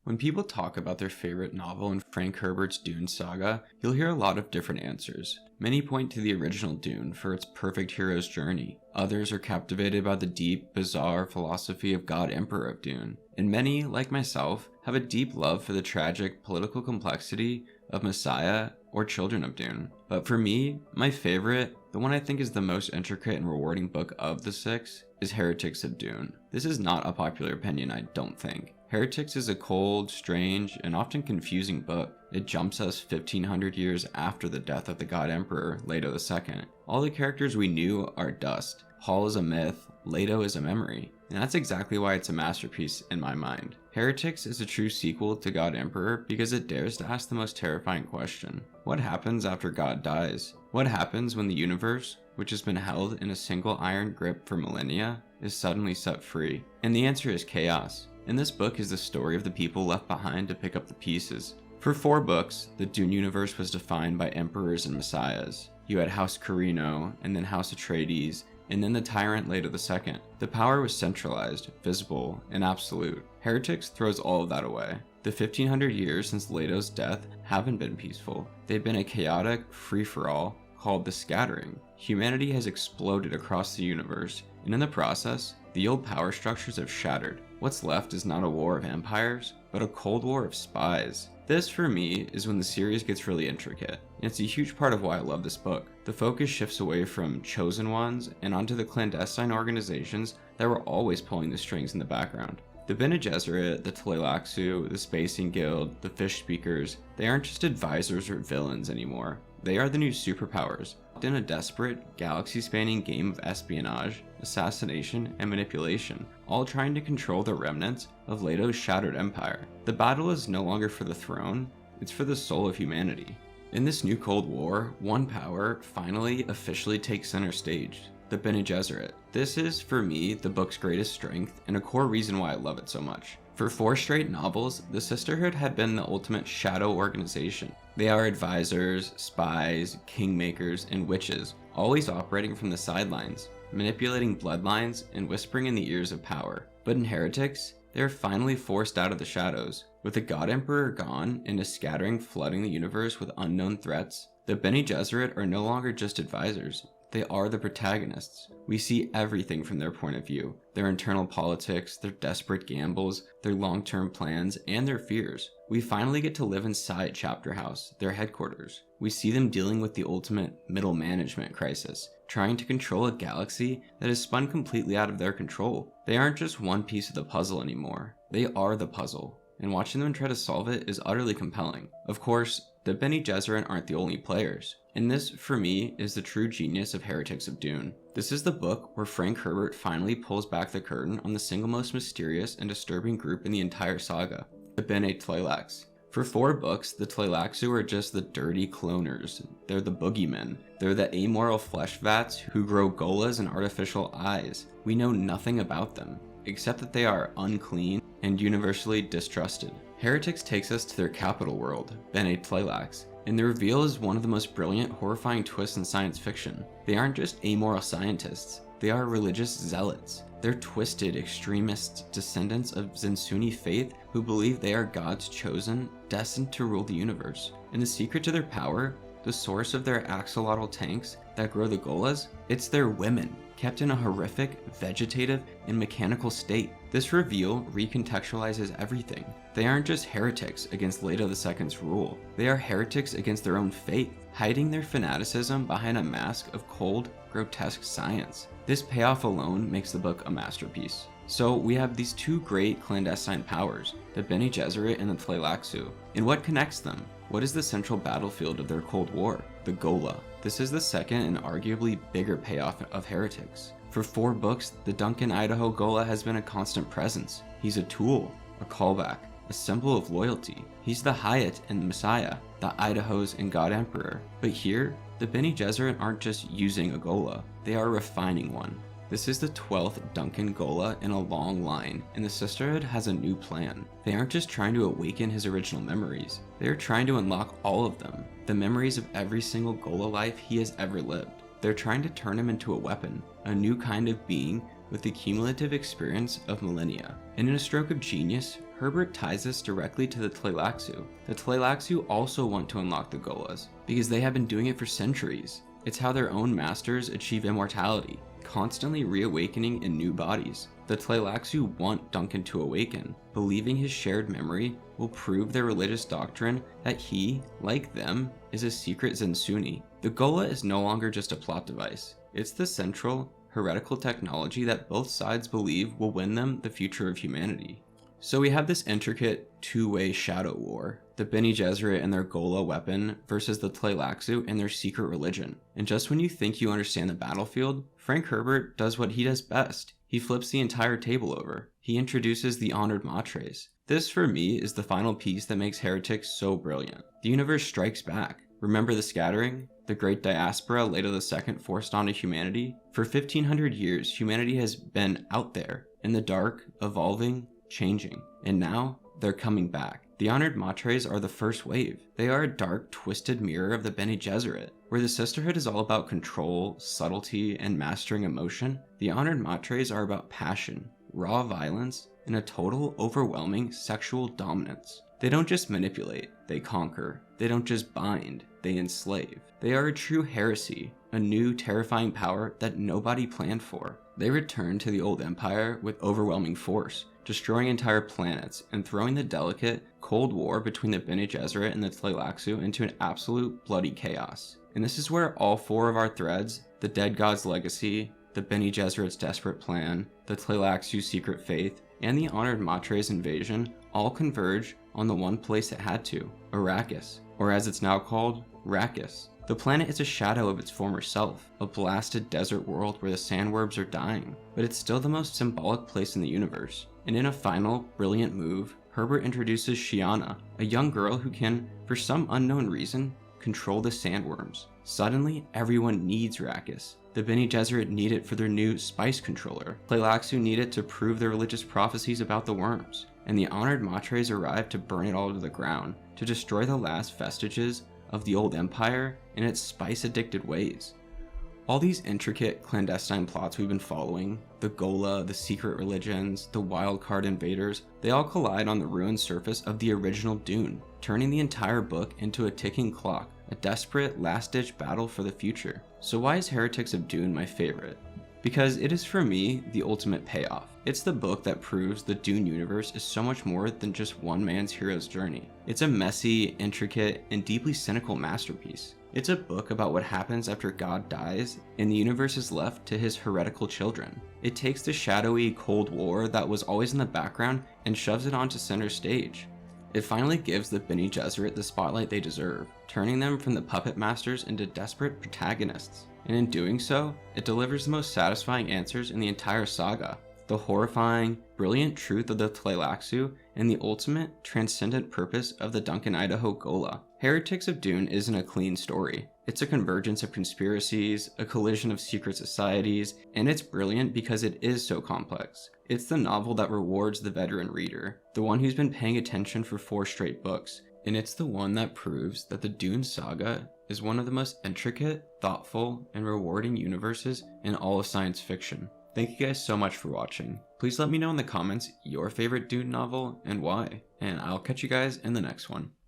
When people talk about their favorite novel in Frank Herbert's Dune saga, you'll hear a lot of different answers. Many point to the original Dune for its perfect hero's journey. Others are captivated by the deep, bizarre philosophy of God Emperor of Dune. And many, like myself, have a deep love for the tragic political complexity of Messiah or Children of Dune. But for me, my favorite, the one I think is the most intricate and rewarding book of the six, is Heretics of Dune. This is not a popular opinion, I don't think. Heretics is a cold, strange, and often confusing book. It jumps us 1500 years after the death of the God Emperor, Leto II. All the characters we knew are dust. Hall is a myth, Leto is a memory, and that's exactly why it's a masterpiece in my mind. Heretics is a true sequel to God Emperor because it dares to ask the most terrifying question. What happens after God dies? What happens when the universe, which has been held in a single iron grip for millennia, is suddenly set free? And the answer is chaos. And this book is the story of the people left behind to pick up the pieces. For 4 books, the Dune universe was defined by emperors and messiahs. You had House Carino, and then House Atreides, and then the tyrant Leto II. The power was centralized, visible, and absolute. Heretics throws all of that away. The 1500 years since Leto's death haven't been peaceful. They've been a chaotic free-for-all called the Scattering. Humanity has exploded across the universe, and in the process, the old power structures have shattered. What's left is not a war of empires, but a cold war of spies. This, for me, is when the series gets really intricate, and it's a huge part of why I love this book. The focus shifts away from chosen ones and onto the clandestine organizations that were always pulling the strings in the background. The Bene Gesserit, the Tleilaxu, the Spacing Guild, the Fish Speakers, they aren't just advisors or villains anymore. They are the new superpowers, in a desperate, galaxy-spanning game of espionage, assassination, and manipulation, all trying to control the remnants of Leto's shattered empire. The battle is no longer for the throne, it's for the soul of humanity. In this new Cold War, one power finally officially takes center stage, the Bene Gesserit. This is, for me, the book's greatest strength and a core reason why I love it so much. For 4 straight novels, the Sisterhood had been the ultimate shadow organization. They are advisors, spies, kingmakers, and witches, always operating from the sidelines, manipulating bloodlines and whispering in the ears of power. But in Heretics, they are finally forced out of the shadows. With the God Emperor gone and a scattering flooding the universe with unknown threats, the Bene Gesserit are no longer just advisors. They are the protagonists. We see everything from their point of view. Their internal politics, their desperate gambles, their long-term plans, and their fears. We finally get to live inside Chapter House, their headquarters. We see them dealing with the ultimate middle management crisis, trying to control a galaxy that is spun completely out of their control. They aren't just one piece of the puzzle anymore. They are the puzzle, and watching them try to solve it is utterly compelling. Of course, the Bene Gesserit aren't the only players. And this, for me, is the true genius of Heretics of Dune. This is the book where Frank Herbert finally pulls back the curtain on the single most mysterious and disturbing group in the entire saga, the Bene Tleilaxu. For 4 books, the Tleilaxu are just the dirty cloners. They're the boogeymen. They're the amoral flesh vats who grow Gholas and artificial eyes. We know nothing about them, except that they are unclean and universally distrusted. Heretics takes us to their capital world, Bene Tleilaxu, and the reveal is one of the most brilliant, horrifying twists in science fiction. They aren't just amoral scientists, they are religious zealots. They're twisted, extremist descendants of Zensunni faith who believe they are God's chosen, destined to rule the universe. And the secret to their power, the source of their axolotl tanks that grow the Gholas, it's their women, kept in a horrific, vegetative, and mechanical state. This reveal recontextualizes everything. They aren't just heretics against Leto II's rule. They are heretics against their own faith, hiding their fanaticism behind a mask of cold, grotesque science. This payoff alone makes the book a masterpiece. So we have these 2 great clandestine powers, the Bene Gesserit and the Tleilaxu. And what connects them? What is the central battlefield of their Cold War? The Ghola. This is the second and arguably bigger payoff of Heretics. For 4 books, the Duncan Idaho Ghola has been a constant presence. He's a tool, a callback, a symbol of loyalty. He's the Hyatt and the Messiah, the Idahos and God Emperor. But here, the Bene Gesserit aren't just using a Ghola, they are refining one. This is the 12th Duncan Ghola in a long line, and the Sisterhood has a new plan. They aren't just trying to awaken his original memories, they are trying to unlock all of them, the memories of every single Ghola life he has ever lived. They're trying to turn him into a weapon, a new kind of being with the cumulative experience of millennia. And in a stroke of genius, Herbert ties this directly to the Tleilaxu. The Tleilaxu also want to unlock the Gholas, because they have been doing it for centuries. It's how their own masters achieve immortality, constantly reawakening in new bodies. The Tleilaxu want Duncan to awaken, believing his shared memory will prove their religious doctrine that he, like them, is a secret Zensuni. The Ghola is no longer just a plot device. It's the central, heretical technology that both sides believe will win them the future of humanity. So we have this intricate two-way shadow war, the Bene Gesserit and their Ghola weapon versus the Tleilaxu and their secret religion. And just when you think you understand the battlefield, Frank Herbert does what he does best. He flips the entire table over. He introduces the honored Matres. This, for me, is the final piece that makes Heretics so brilliant. The universe strikes back. Remember the scattering? The great diaspora Leto II forced onto humanity? For 1500 years, humanity has been out there, in the dark, evolving, changing. And now, they're coming back. The honored Matres are the first wave. They are a dark, twisted mirror of the Bene Gesserit. Where the sisterhood is all about control, subtlety, and mastering emotion, the honored Matres are about passion, raw violence, and a total, overwhelming sexual dominance. They don't just manipulate, they conquer. They don't just bind, they enslave. They are a true heresy, a new, terrifying power that nobody planned for. They return to the old empire with overwhelming force, destroying entire planets and throwing the delicate, cold war between the Bene Gesserit and the Tleilaxu into an absolute bloody chaos. And this is where all four of our threads, the Dead God's legacy, the Bene Gesserit's desperate plan, the Tleilaxu's secret faith, and the honored Matres invasion all converge on the one place it had to, Arrakis, or as it's now called, Rakis. The planet is a shadow of its former self, a blasted desert world where the sandworms are dying, but it's still the most symbolic place in the universe. And in a final, brilliant move, Herbert introduces Shiana, a young girl who can, for some unknown reason, control the sandworms. Suddenly, everyone needs Rakis. The Bene Gesserit need it for their new spice controller. Tleilaxu need it to prove their religious prophecies about the worms. And the honored Matres arrive to burn it all to the ground, to destroy the last vestiges of the old empire and its spice-addicted ways. All these intricate, clandestine plots we've been following, the Ghola, the secret religions, the wildcard invaders, they all collide on the ruined surface of the original Dune, turning the entire book into a ticking clock, a desperate, last-ditch battle for the future. So why is Heretics of Dune my favorite? Because it is, for me, the ultimate payoff. It's the book that proves the Dune universe is so much more than just one man's hero's journey. It's a messy, intricate, and deeply cynical masterpiece. It's a book about what happens after God dies and the universe is left to his heretical children. It takes the shadowy Cold War that was always in the background and shoves it onto center stage. It finally gives the Bene Gesserit the spotlight they deserve, turning them from the puppet masters into desperate protagonists. And in doing so, it delivers the most satisfying answers in the entire saga. The horrifying, brilliant truth of the Tleilaxu, and the ultimate, transcendent purpose of the Duncan Idaho Ghola. Heretics of Dune isn't a clean story. It's a convergence of conspiracies, a collision of secret societies, and it's brilliant because it is so complex. It's the novel that rewards the veteran reader, the one who's been paying attention for 4 straight books, and it's the one that proves that the Dune saga is one of the most intricate, thoughtful, and rewarding universes in all of science fiction. Thank you guys so much for watching. Please let me know in the comments your favorite Dune novel and why, and I'll catch you guys in the next one.